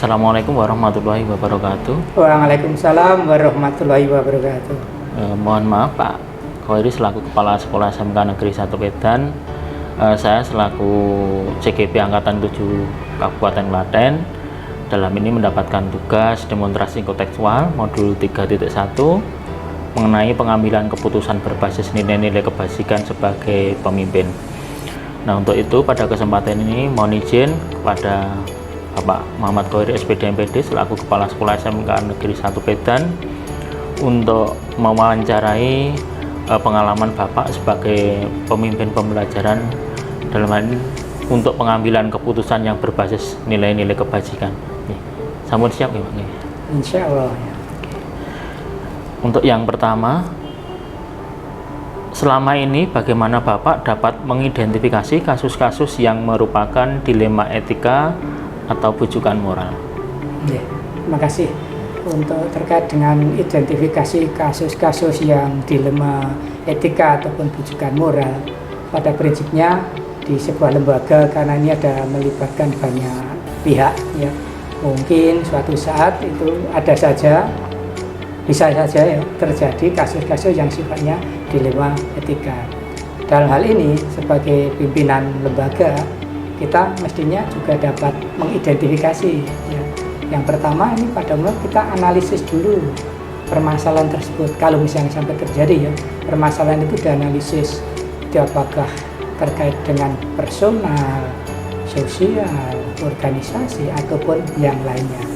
Assalamualaikum warahmatullahi wabarakatuh. Waalaikumsalam warahmatullahi wabarakatuh. Mohon maaf Pak Khoiri selaku Kepala Sekolah SMK Negeri 1 Medan. Saya selaku CGP Angkatan 7 Kabupaten Klaten dalam ini mendapatkan tugas demonstrasi kontekstual modul 3.1 mengenai pengambilan keputusan berbasis nilai-nilai kebajikan sebagai pemimpin. Nah, untuk itu pada kesempatan ini mohon izin kepada Bapak Muhammad Khoiri SPD MPD selaku Kepala Sekolah SMK Negeri 1 Medan untuk mewawancarai pengalaman Bapak sebagai pemimpin pembelajaran dalam hal ini untuk pengambilan keputusan yang berbasis nilai-nilai kebajikan. Sampun siap ya Pak? Insya Allah. Untuk yang pertama, selama ini bagaimana Bapak dapat mengidentifikasi kasus-kasus yang merupakan dilema etika atau bujukan moral? Ya, terima kasih. Untuk terkait dengan identifikasi kasus-kasus yang dilema etika ataupun bujukan moral, pada prinsipnya di sebuah lembaga karena ini ada melibatkan banyak pihak, ya mungkin suatu saat itu ada saja, bisa saja ya, terjadi kasus-kasus yang sifatnya dilema etika. Dalam hal ini sebagai pimpinan lembaga kita mestinya juga dapat mengidentifikasi ya. Yang pertama ini pada mulai kita analisis dulu permasalahan tersebut. Kalau misalnya sampai terjadi ya permasalahan itu dianalisis, itu apakah terkait dengan personal, sosial, organisasi ataupun yang lainnya.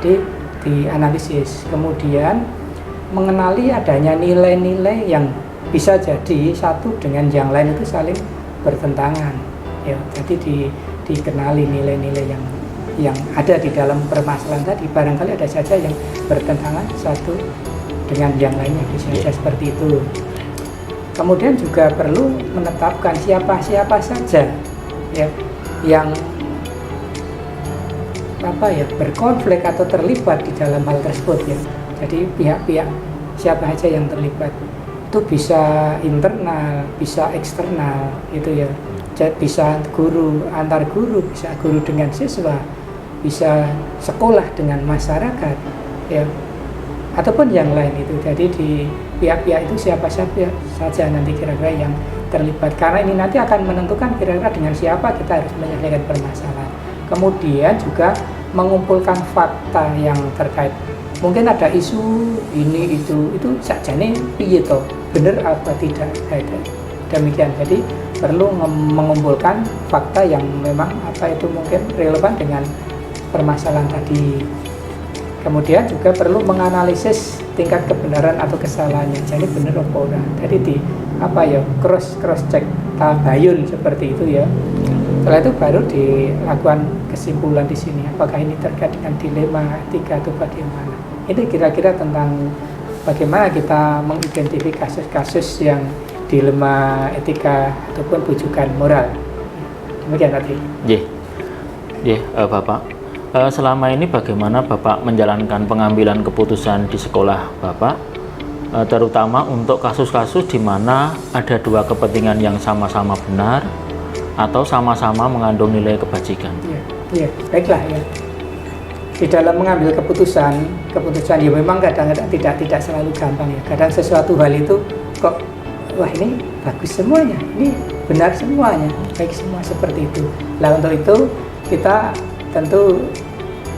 Jadi dianalisis, kemudian mengenali adanya nilai-nilai yang bisa jadi satu dengan yang lain itu saling bertentangan. Ya, jadi dikenali nilai-nilai yang ada di dalam permasalahan tadi. Barangkali ada saja yang bertentangan satu dengan yang lainnya, bisa saja seperti itu. Kemudian juga perlu menetapkan siapa saja ya yang berkonflik atau terlibat di dalam hal tersebut ya. Jadi pihak-pihak siapa saja yang terlibat itu bisa internal, bisa eksternal itu ya. Bisa guru antar guru, bisa guru dengan siswa, bisa sekolah dengan masyarakat ya, ataupun yang lain itu. Jadi di pihak-pihak itu siapa saja nanti kira-kira yang terlibat, karena ini nanti akan menentukan kira-kira dengan siapa kita harus menyelesaikan permasalahan. Kemudian juga mengumpulkan fakta yang terkait, mungkin ada isu ini itu saja nih piye toh, benar apa tidak, demikian. Jadi perlu mengumpulkan fakta yang memang mungkin relevan dengan permasalahan tadi. Kemudian juga perlu menganalisis tingkat kebenaran atau kesalahannya, jadi benar apa enggak. Jadi di cross check, tabayun seperti itu ya. Setelah itu baru dilakukan kesimpulan di sini, apakah ini terkait dengan dilema etika atau bagaimana. Ini kira-kira tentang bagaimana kita mengidentifikasi kasus yang dilema etika ataupun bujukan moral. Demikian tadi. Bapak. Selama ini bagaimana Bapak menjalankan pengambilan keputusan di sekolah Bapak, terutama untuk kasus-kasus di mana ada dua kepentingan yang sama-sama benar atau sama-sama mengandung nilai kebajikan? Iya, baiklah ya. Di dalam mengambil keputusan ya memang kadang-kadang tidak selalu gampang ya. Kadang sesuatu hal itu kok wah ini bagus semuanya, ini benar semuanya, baik semua seperti itu. Nah untuk itu kita tentu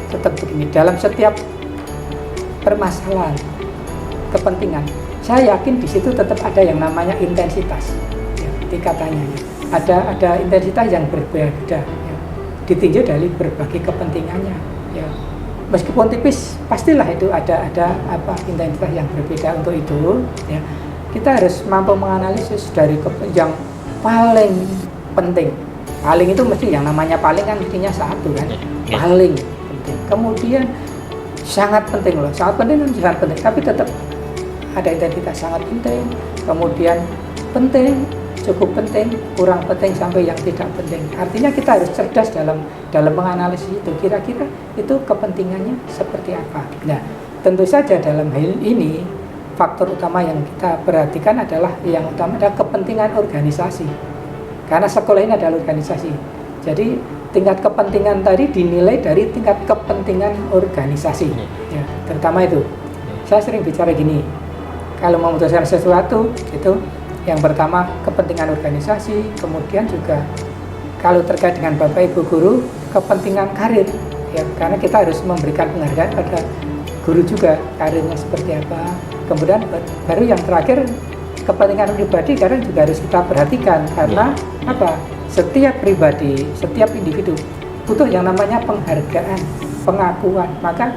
tetap begini, dalam setiap permasalahan kepentingan, saya yakin di situ tetap ada yang namanya intensitas ya, tingkatannya ada intensitas yang berbeda ya, ditinjau dari berbagai kepentingannya ya. Meskipun tipis pastilah itu ada intensitas yang berbeda. Untuk itu ya kita harus mampu menganalisis dari yang paling penting. Paling itu mesti yang namanya paling kan mestinya satu kan, paling penting. Kemudian sangat penting loh, sangat penting, tapi tetap ada identitas sangat penting. Kemudian penting, cukup penting, kurang penting sampai yang tidak penting. Artinya kita harus cerdas dalam menganalisis itu. Kira-kira itu kepentingannya seperti apa. Nah, tentu saja dalam hal ini faktor utama yang kita perhatikan adalah yang utama adalah kepentingan organisasi. Karena sekolah ini adalah organisasi. Jadi tingkat kepentingan tadi dinilai dari tingkat kepentingan organisasi, ya, terutama itu. Saya sering bicara gini, kalau memutuskan sesuatu itu yang pertama kepentingan organisasi, kemudian juga kalau terkait dengan Bapak Ibu guru kepentingan karir, ya, karena kita harus memberikan penghargaan pada guru juga karirnya seperti apa. Kemudian baru yang terakhir kepentingan pribadi karena juga harus kita perhatikan karena apa? Setiap pribadi, setiap individu butuh yang namanya penghargaan, pengakuan. Maka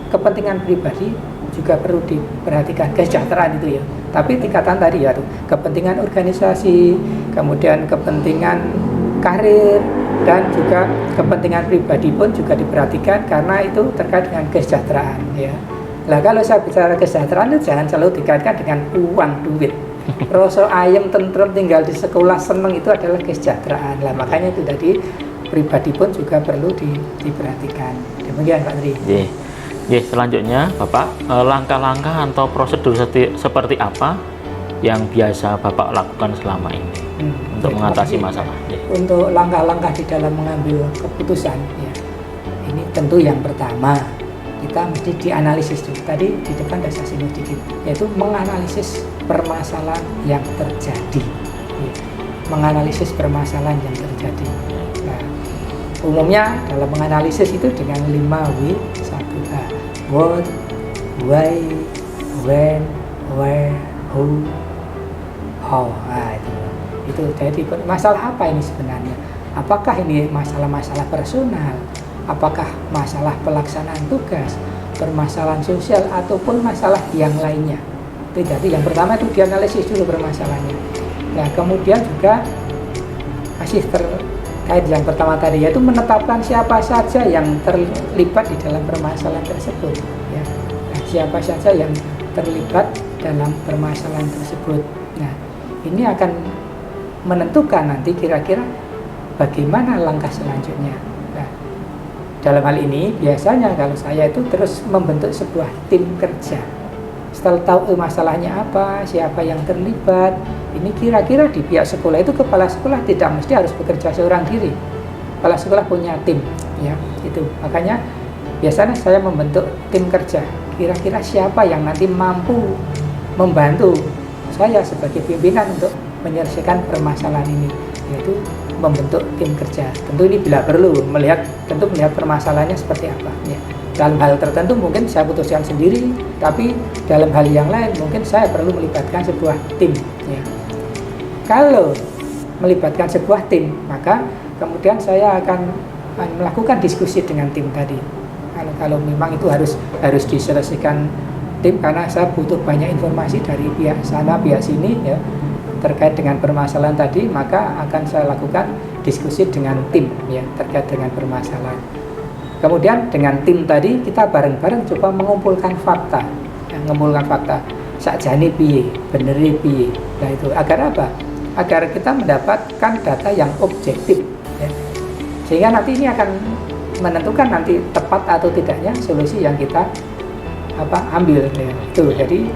kepentingan pribadi juga perlu diperhatikan, kesejahteraan itu ya. Tapi tingkatan tadi ya tuh, kepentingan organisasi, kemudian kepentingan karir dan juga kepentingan pribadi pun juga diperhatikan karena itu terkait dengan kesejahteraan ya. Nah, kalau saya bicara kesejahteraan itu jangan selalu dikaitkan dengan uang, duit. Rasa ayam tentrem tinggal di sekolah seneng itu adalah kesejahteraan. Lah makanya itu tadi pribadi pun juga perlu diperhatikan. Demikian Pak Tri. Selanjutnya Bapak, langkah-langkah atau prosedur seperti apa yang biasa Bapak lakukan selama ini untuk mengatasi masalah? Untuk langkah-langkah di dalam mengambil keputusan ya, ini tentu yang pertama kita mesti dianalisis dulu. Tadi di depan saya singgung sedikit, yaitu menganalisis permasalahan yang terjadi ya. Menganalisis permasalahan yang terjadi. Nah, umumnya dalam menganalisis itu dengan 5W 1H: what, why, when, where, who, how. Nah, itu jadi masalah apa ini sebenarnya? Apakah ini masalah-masalah personal? Apakah masalah pelaksanaan tugas, permasalahan sosial, ataupun masalah yang lainnya? Jadi yang pertama itu dianalisis dulu permasalahannya. Nah, kemudian juga masih terkait yang pertama tadi, yaitu menetapkan siapa saja yang terlibat di dalam permasalahan tersebut. Ya. Nah, siapa saja yang terlibat dalam permasalahan tersebut. Nah, ini akan menentukan nanti kira-kira bagaimana langkah selanjutnya. Nah, dalam hal ini biasanya kalau saya itu terus membentuk sebuah tim kerja. Setelah tahu masalahnya apa, siapa yang terlibat, ini kira-kira di pihak sekolah itu kepala sekolah tidak mesti harus bekerja seorang diri. Kepala sekolah punya tim, ya itu. Makanya biasanya saya membentuk tim kerja. Kira-kira siapa yang nanti mampu membantu saya sebagai pimpinan untuk menyelesaikan permasalahan ini, yaitu membentuk tim kerja. Tentu ini bila perlu melihat permasalahannya seperti apa. Ya. Dalam hal tertentu mungkin saya putuskan sendiri, tapi dalam hal yang lain mungkin saya perlu melibatkan sebuah tim. Ya. Kalau melibatkan sebuah tim, maka kemudian saya akan melakukan diskusi dengan tim tadi. Kalau memang itu harus diselesaikan tim, karena saya butuh banyak informasi dari pihak sana pihak sini ya terkait dengan permasalahan tadi, maka akan saya lakukan diskusi dengan tim ya terkait dengan permasalahan. Kemudian dengan tim tadi kita bareng-bareng coba mengumpulkan fakta, ya, mengumpulkan fakta. Sakjane piye, benere piye. Nah itu agar apa? Agar kita mendapatkan data yang objektif. Ya. Sehingga nanti ini akan menentukan nanti tepat atau tidaknya solusi yang kita ambil. Ya. Itu jadi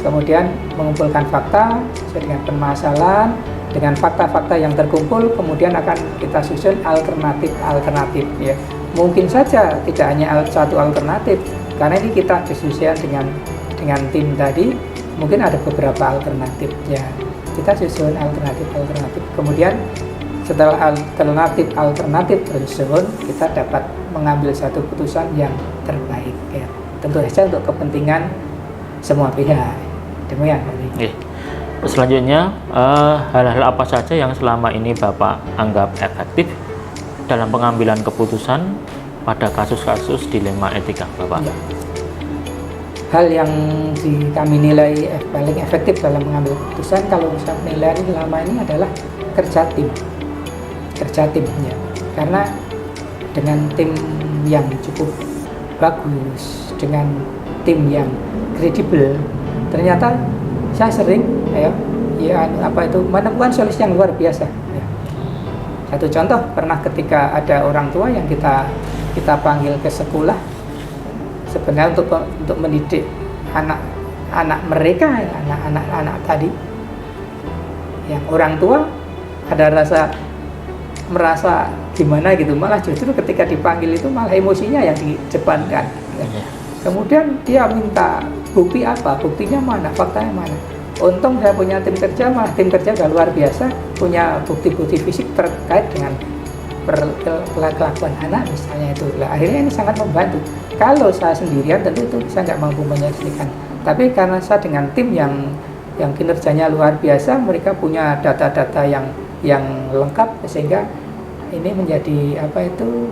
kemudian mengumpulkan fakta sesuai dengan permasalahan, dengan fakta-fakta yang terkumpul, kemudian akan kita susun alternatif ya. Mungkin saja tidak hanya satu alternatif, karena ini kita diskusikan dengan tim tadi, mungkin ada beberapa alternatif ya. Kita susun alternatif, kemudian setelah alternatif tersusun, kita dapat mengambil satu keputusan yang terbaik ya. Tentu saja untuk kepentingan semua pihak. Demikian Pak. Selanjutnya, hal-hal apa saja yang selama ini Bapak anggap efektif dalam pengambilan keputusan pada kasus-kasus dilema etika Bapak? Ya. Hal yang kami nilai paling efektif dalam mengambil keputusan, kalau saya nilai selama ini adalah kerja tim ya. Karena dengan tim yang cukup bagus, dengan tim yang kredibel, ternyata saya sering menemukan solusi yang luar biasa ya. Satu contoh, pernah ketika ada orang tua yang kita panggil ke sekolah sebenarnya untuk mendidik anak mereka, anak tadi, yang orang tua ada merasa gimana gitu, malah justru ketika dipanggil itu malah emosinya yang didepankan. Kemudian dia minta bukti apa, buktinya mana, faktanya mana. Untung saya punya tim kerja, malah tim kerja udah luar biasa, punya bukti-bukti fisik terkait dengan kelakuan anak misalnya itu. Lah, akhirnya ini sangat membantu. Kalau saya sendirian tentu itu saya nggak mampu menyelesaikan. Tapi karena saya dengan tim yang kinerjanya luar biasa, mereka punya data-data yang lengkap sehingga ini menjadi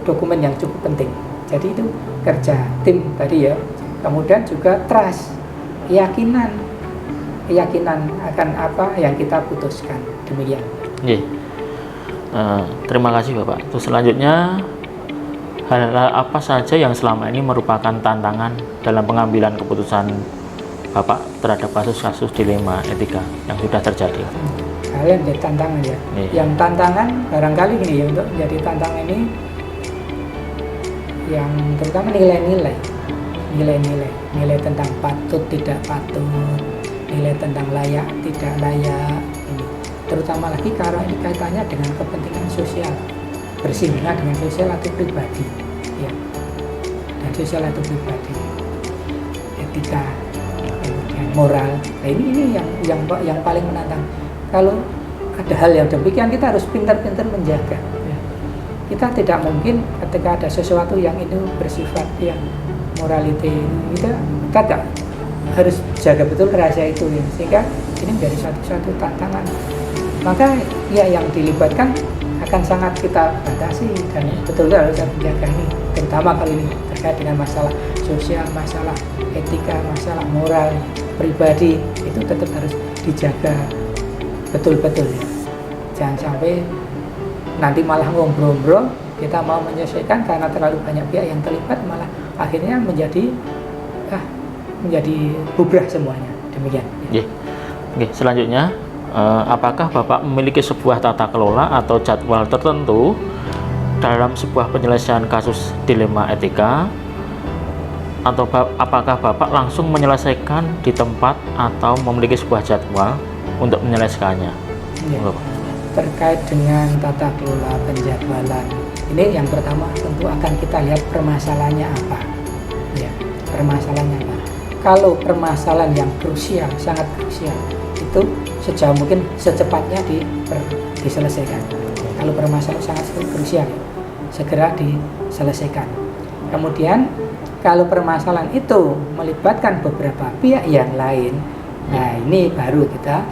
dokumen yang cukup penting. Jadi itu kerja tim tadi ya. Kemudian juga trust, keyakinan akan apa yang kita putuskan, demikian. Terima kasih Bapak. Terus selanjutnya, hal-hal apa saja yang selama ini merupakan tantangan dalam pengambilan keputusan Bapak terhadap kasus-kasus dilema etika yang sudah terjadi? Hal yang jadi tantangan ya. Yang tantangan barangkali ini ya, untuk menjadi tantangan ini yang terutama nilai tentang patut tidak patut, nilai tentang layak tidak layak ini. Terutama lagi karena ini kaitannya dengan kepentingan sosial, bersinggungan dengan sosial atau pribadi ya. Dan sosial atau pribadi, etika, kemudian moral. Nah, ini yang paling menantang. Kalau ada hal yang demikian, kita harus pintar-pintar menjaga ya. Kita tidak mungkin ketika ada sesuatu yang itu bersifat yang morality, kita harus jaga betul rahasia itu ya. Sehingga ini menjadi satu tantangan. Maka ya yang dilibatkan akan sangat kita batasi dan betul harus menjaga ini, terutama kali ini terkait dengan masalah sosial, masalah etika, masalah moral pribadi, itu tetap harus dijaga betul-betul ya. Jangan sampai nanti malah ngobrol-ngobrol kita mau menyelesaikan karena terlalu banyak pihak yang terlibat, malah akhirnya menjadi bubrah semuanya, demikian ya. Selanjutnya, apakah Bapak memiliki sebuah tata kelola atau jadwal tertentu dalam sebuah penyelesaian kasus dilema etika, atau apakah Bapak langsung menyelesaikan di tempat atau memiliki sebuah jadwal untuk menyelesaikannya? Ya. Terkait dengan tata kelola penjadwalan, ini yang pertama tentu akan kita lihat permasalahannya apa ya, permasalahannya apa. Kalau permasalahan yang krusial, sangat krusial, itu sejauh mungkin secepatnya diselesaikan. Kalau permasalahan sangat krusial, segera diselesaikan. Kemudian kalau permasalahan itu melibatkan beberapa pihak yang lain, nah ini baru kita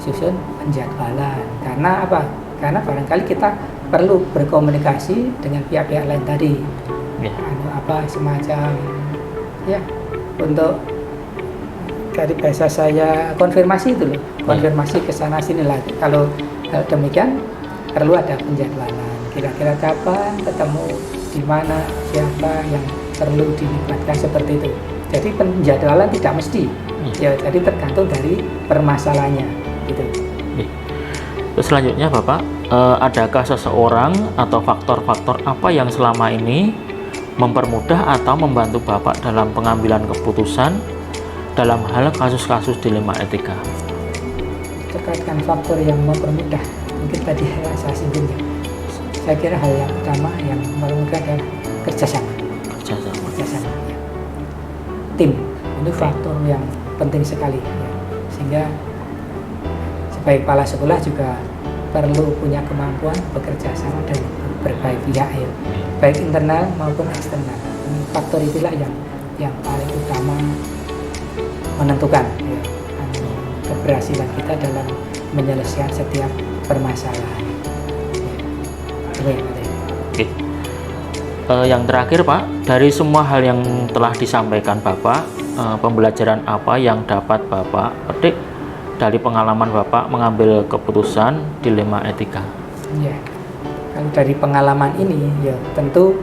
susun penjadwalan. Karena apa? Karena barangkali kita perlu berkomunikasi dengan pihak-pihak lain tadi, semacam ya, untuk dari bahasa saya konfirmasi itu loh, konfirmasi ke sana sini lah. Kalau hal demikian perlu ada penjadwalan, kira-kira kapan ketemu, di mana, siapa yang perlu dilibatkan, seperti itu. Jadi penjadwalan tidak mesti ya, jadi tergantung dari permasalahannya gitu. Terus selanjutnya Bapak, adakah seseorang atau faktor-faktor apa yang selama ini mempermudah atau membantu Bapak dalam pengambilan keputusan dalam hal kasus-kasus dilema etika? Terkait dengan faktor yang mempermudah, mungkin tadi saya singgung ya. Saya kira hal yang utama yang mempermudah adalah kerjasama ya. Tim, ini faktor yang penting sekali ya. Sehingga sebagai kepala sekolah juga perlu punya kemampuan bekerja sama dengan berbagai pihak ya, baik internal maupun eksternal. Faktor itulah yang paling utama menentukan ya, keberhasilan kita dalam menyelesaikan setiap permasalahan. Yang terakhir Pak, dari semua hal yang telah disampaikan Bapak, pembelajaran apa yang dapat Bapak petik dari pengalaman Bapak mengambil keputusan dilema etika? Ya, kalau dari pengalaman ini ya tentu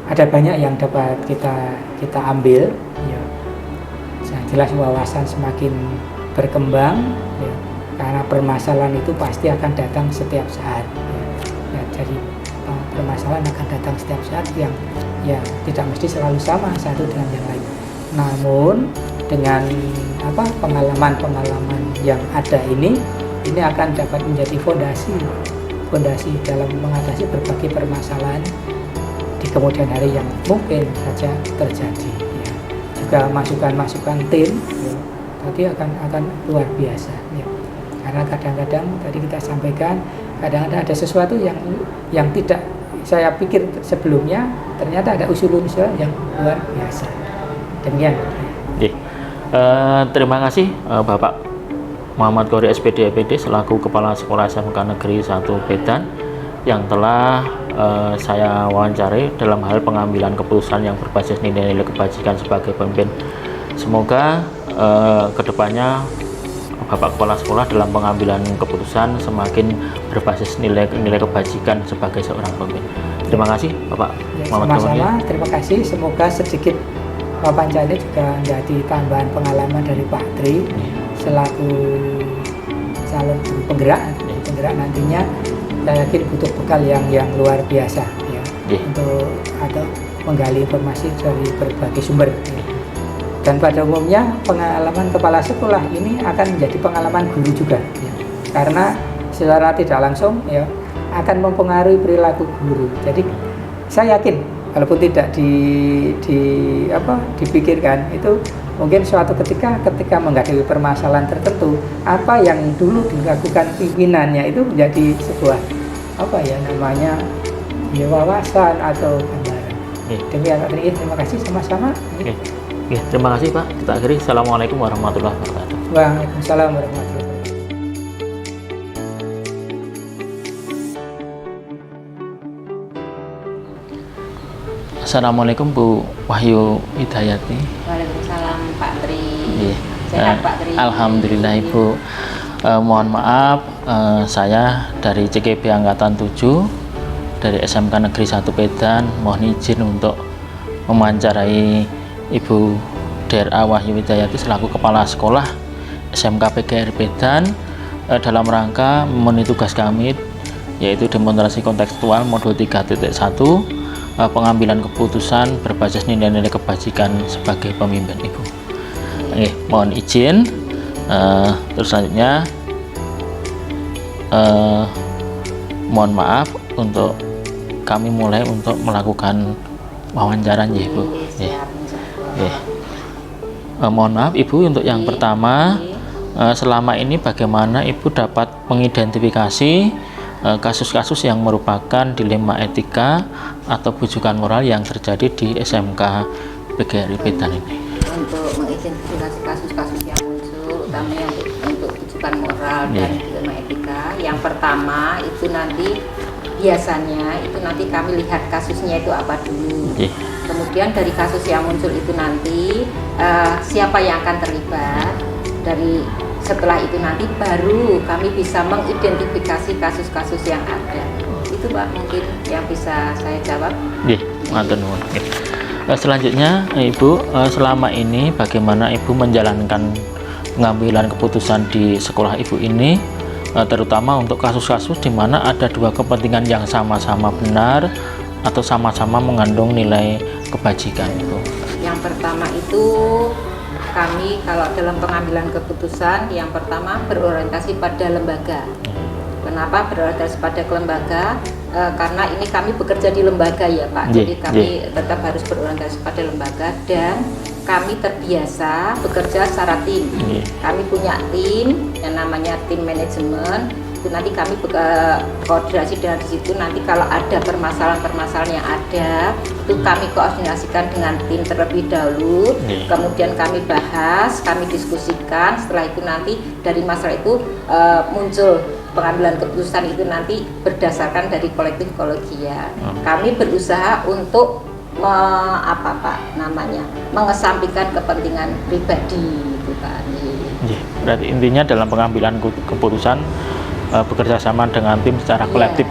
ada banyak yang dapat kita ambil ya. Yang jelas wawasan semakin berkembang ya, karena permasalahan itu pasti akan datang setiap saat ya. Jadi permasalahan akan datang setiap saat yang ya tidak mesti selalu sama satu dengan yang lain. Namun dengan pengalaman yang ada ini akan dapat menjadi fondasi fondasi dalam mengatasi berbagai permasalahan di kemudian hari yang mungkin saja terjadi. Ya. Juga masukan-masukan tim ya, tadi akan luar biasa. Ya. Karena kadang-kadang tadi kita sampaikan, kadang-kadang ada sesuatu yang tidak saya pikir sebelumnya, ternyata ada usul-usul yang luar biasa. Demikian. Terima kasih Bapak Muhammad Qory SPD EPD selaku Kepala Sekolah SMK Negeri 1 Pedan yang telah saya wawancari dalam hal pengambilan keputusan yang berbasis nilai-nilai kebajikan sebagai pemimpin. Semoga kedepannya Bapak Kepala Sekolah dalam pengambilan keputusan semakin berbasis nilai-nilai kebajikan sebagai seorang pemimpin. Terima kasih Bapak Muhammad Qory. Sama-sama, terima kasih. Semoga sedikit wawancara juga menjadi tambahan pengalaman dari Pak Tri selaku calon guru penggerak. Penggerak nantinya saya yakin butuh bekal yang luar biasa ya, untuk atau menggali informasi dari berbagai sumber. Ya. Dan pada umumnya pengalaman kepala sekolah ini akan menjadi pengalaman guru juga, ya. Karena secara tidak langsung ya akan mempengaruhi perilaku guru. Jadi saya yakin walaupun tidak dipikirkan itu mungkin suatu ketika menghadapi permasalahan tertentu, apa yang dulu dilakukan pimpinannya itu menjadi sebuah wawasan atau gambaran. Demikian, terima kasih sama-sama. Terima kasih Pak. Kita akhiri. Assalamualaikum warahmatullahi wabarakatuh. Waalaikumsalam warahmatullahi wabarakatuh. Assalamualaikum Bu Wahyu Hidayati. Waalaikumsalam Pak Tri. Sehat Pak Tri. Alhamdulillah Ibu. Mohon maaf, saya dari CKB Angkatan 7 dari SMK Negeri 1 Pedan mohon izin untuk mewawancarai Ibu DRA Wahyu Hidayati selaku Kepala Sekolah SMK PGRI Pedan dalam rangka memenuhi tugas kami yaitu demonstrasi kontekstual modul 3.1 pengambilan keputusan berbasis nilai-nilai kebajikan sebagai pemimpin Ibu. Mohon izin. Terus selanjutnya mohon maaf untuk kami mulai untuk melakukan wawancara ya Ibu. Mohon maaf Ibu untuk yang pertama, selama ini bagaimana Ibu dapat mengidentifikasi kasus-kasus yang merupakan dilema etika atau bujukan moral yang terjadi di SMK PGRI Pedan ini? Untuk mengidentifikasi kasus-kasus yang muncul, utamanya untuk bujukan moral dan dilema etika, yang pertama itu nanti biasanya itu nanti kami lihat kasusnya itu apa dulu. Kemudian dari kasus yang muncul itu nanti siapa yang akan terlibat. Dari setelah itu nanti baru kami bisa mengidentifikasi kasus-kasus yang ada. Itu Pak mungkin yang bisa saya jawab. Selanjutnya Ibu, selama ini bagaimana Ibu menjalankan pengambilan keputusan di sekolah Ibu ini, terutama untuk kasus-kasus di mana ada dua kepentingan yang sama-sama benar atau sama-sama mengandung nilai kebajikan Ibu? Yang pertama itu kami kalau dalam pengambilan keputusan yang pertama berorientasi pada lembaga. Kenapa berorientasi pada lembaga? Karena ini kami bekerja di lembaga ya Pak, jadi kami tetap harus berorientasi pada lembaga dan kami terbiasa bekerja secara tim. Kami punya tim yang namanya tim manajemen. Itu nanti kami koordinasi dengan di situ. Nanti kalau ada permasalahan-permasalahan yang ada, itu kami koordinasikan dengan tim terlebih dahulu. Kemudian kami bahas, kami diskusikan. Setelah itu nanti dari masalah itu muncul pengambilan keputusan itu nanti berdasarkan dari kolektif kolegial. Kami berusaha untuk mengesampingkan kepentingan pribadi itu Pak. Berarti intinya dalam pengambilan keputusan bekerja sama dengan tim secara kolektif.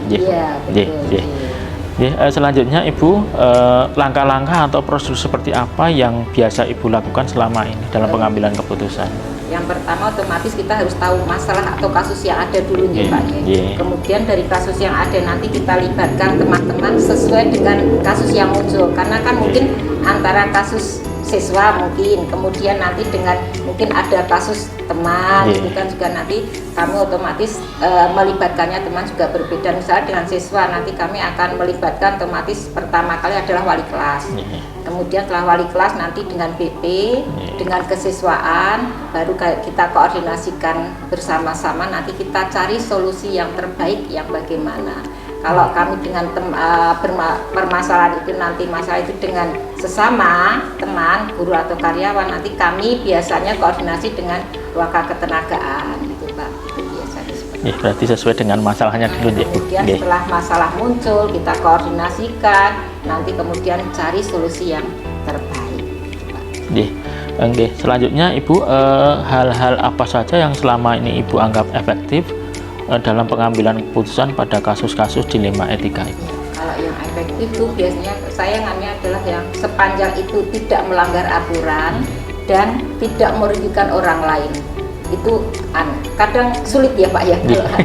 Selanjutnya Ibu, langkah-langkah atau prosedur seperti apa yang biasa Ibu lakukan selama ini dalam pengambilan keputusan? Yang pertama otomatis kita harus tahu masalah atau kasus yang ada dulu nih Pak. Kemudian dari kasus yang ada nanti kita libatkan teman-teman sesuai dengan kasus yang muncul, karena kan mungkin antara kasus siswa mungkin, kemudian nanti dengan mungkin ada kasus teman, Yeah. itu kan juga nanti kami otomatis melibatkannya teman juga berbeda. Misalnya dengan siswa nanti kami akan melibatkan otomatis pertama kali adalah wali kelas. Yeah. Kemudian setelah wali kelas nanti dengan BP, dengan kesiswaan, baru kita koordinasikan bersama-sama, nanti kita cari solusi yang terbaik yang bagaimana. Kalau kami dengan permasalahan itu nanti masalah itu dengan sesama teman, guru atau karyawan, nanti kami biasanya koordinasi dengan wakil ketenagaan gitu Pak. Itu biasanya seperti itu. Berarti sesuai dengan masalahnya dulu ya Bu. Kemudian setelah masalah muncul kita koordinasikan, nanti kemudian cari solusi yang terbaik. Oke, selanjutnya Ibu, hal-hal apa saja yang selama ini Ibu anggap efektif dalam pengambilan keputusan pada kasus-kasus dilema etika Ibu? Kalau yang efektif itu biasanya sayangannya adalah yang sepanjang itu tidak melanggar aturan dan tidak merugikan orang lain. Itu kadang sulit ya Pak ya, kalau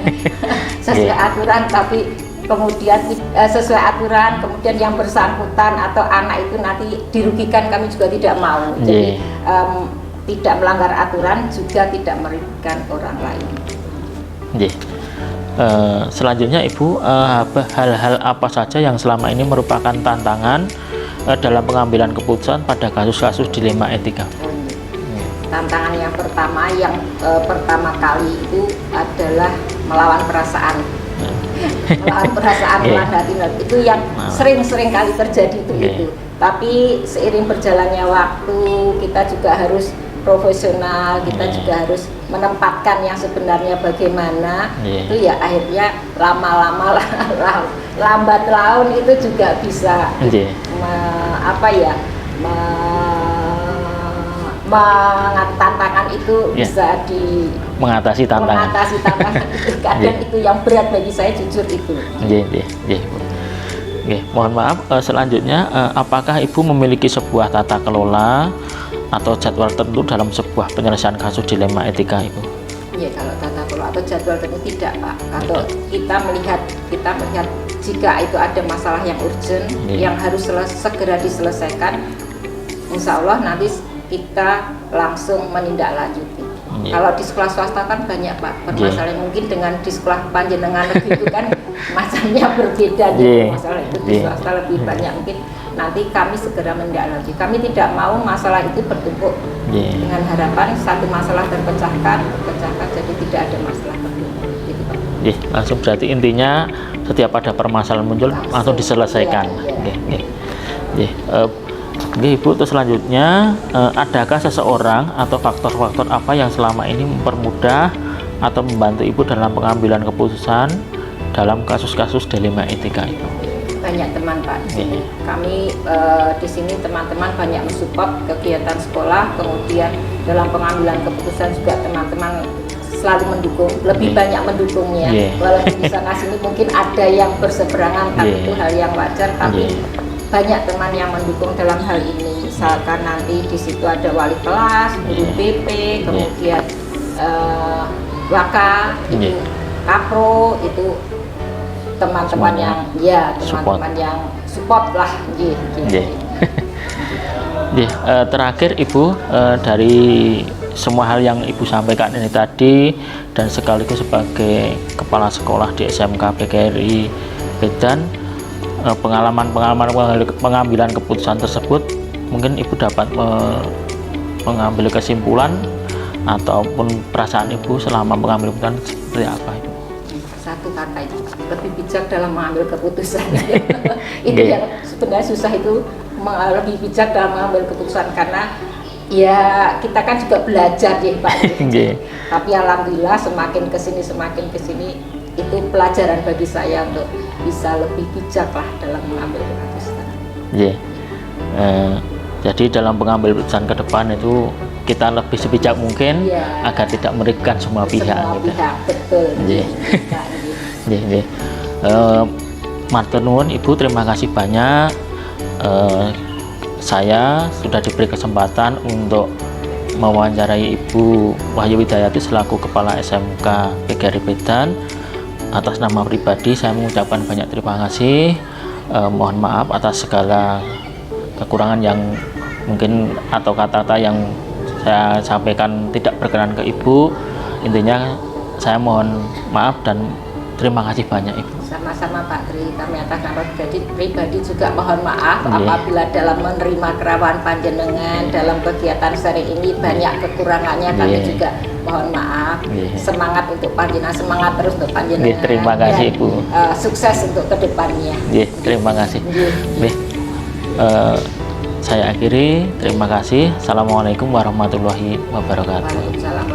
sesuai aturan tapi kemudian sesuai aturan, kemudian yang bersangkutan atau anak itu nanti dirugikan, kami juga tidak mau. Jadi tidak melanggar aturan juga tidak merugikan orang lain. Selanjutnya Ibu, hal-hal apa saja yang selama ini merupakan tantangan dalam pengambilan keputusan pada kasus-kasus dilema etika? Tantangan yang pertama pertama kali itu adalah melawan perasaan. Melawan perasaan, melawan hati itu yang sering-sering kali terjadi itu. Tapi seiring berjalannya waktu kita juga harus profesional, kita juga harus menempatkan yang sebenarnya bagaimana. Itu ya akhirnya lama-lama lambat laun itu juga bisa tantangan itu bisa mengatasi tantangan itu kadang itu yang berat bagi saya, jujur itu. Mohon maaf, selanjutnya apakah Ibu memiliki sebuah tata kelola atau jadwal tertentu dalam sebuah penyelesaian kasus dilema etika Ibu? Ya, kalau tata kelola atau jadwal tertentu tidak Pak. Kalau kita melihat jika itu ada masalah yang urgent yang harus segera diselesaikan, insya Allah nanti kita langsung menindaklanjuti. Kalau di sekolah swasta kan banyak Pak permasalahan, mungkin dengan di sekolah panjenengan itu kan masalahnya berbeda. Masalah itu di swasta lebih banyak, mungkin nanti kami segera menindaklanjuti. Kami tidak mau masalah itu bertumpuk dengan harapan satu masalah terpecahkan jadi tidak ada masalah bertumpuk gitu Pak. Langsung berarti intinya setiap ada permasalahan muncul langsung diselesaikan. Ibu, terus selanjutnya adakah seseorang atau faktor-faktor apa yang selama ini mempermudah atau membantu Ibu dalam pengambilan keputusan dalam kasus-kasus dilema etika itu? Banyak teman Pak. Kami di sini teman-teman banyak mensupport kegiatan sekolah, kemudian dalam pengambilan keputusan juga teman-teman selalu mendukung, lebih banyak mendukungnya. Walaupun di sana sini mungkin ada yang berseberangan, tapi itu hal yang wajar. Tapi banyak teman yang mendukung dalam hal ini. Misalkan nanti di situ ada wali kelas, guru BP, kemudian waka, itu kapro, itu teman-teman yang teman-teman yang support lah. Terakhir Ibu, dari semua hal yang Ibu sampaikan ini tadi dan sekaligus sebagai kepala sekolah di SMK PGRI Medan, pengalaman pengambilan keputusan tersebut mungkin Ibu dapat mengambil kesimpulan ataupun perasaan Ibu selama mengambil keputusan seperti apa Ibu? Satu kata itu, lebih bijak dalam mengambil keputusan. Itu yang sebenarnya susah, itu lebih bijak dalam mengambil keputusan, karena ya kita kan juga belajar ya Pak. Tapi alhamdulillah semakin kesini itu pelajaran bagi saya untuk bisa lebih bijak lah dalam mengambil keputusan. Jadi dalam pengambil keputusan ke depan itu kita lebih sebijak mungkin agar tidak merugikan semua pihak. Betul. Matur nuwun Ibu, terima kasih banyak. Saya sudah diberi kesempatan untuk mewawancarai Ibu Wahyu Widayati selaku Kepala SMK PGRI Medan. Atas nama pribadi saya mengucapkan banyak terima kasih. Mohon maaf atas segala kekurangan yang mungkin atau kata-kata yang saya sampaikan tidak berkenan ke Ibu, intinya saya mohon maaf dan terima kasih banyak Ibu. Sama-sama Pak Tri, kami atas nama pribadi juga mohon maaf Iya. apabila dalam menerima kerawaan panjenengan dalam kegiatan seri ini banyak kekurangannya, kami Iya. juga mohon maaf. Iya. Semangat untuk panjenengan, semangat terus untuk panjenengan. Iya, terima kasih, Dan, Ibu. sukses untuk kedepannya. Iya, terima kasih. Iya. Nggih. Saya akhiri, terima kasih. Assalamualaikum warahmatullahi wabarakatuh. Waalaikumsalam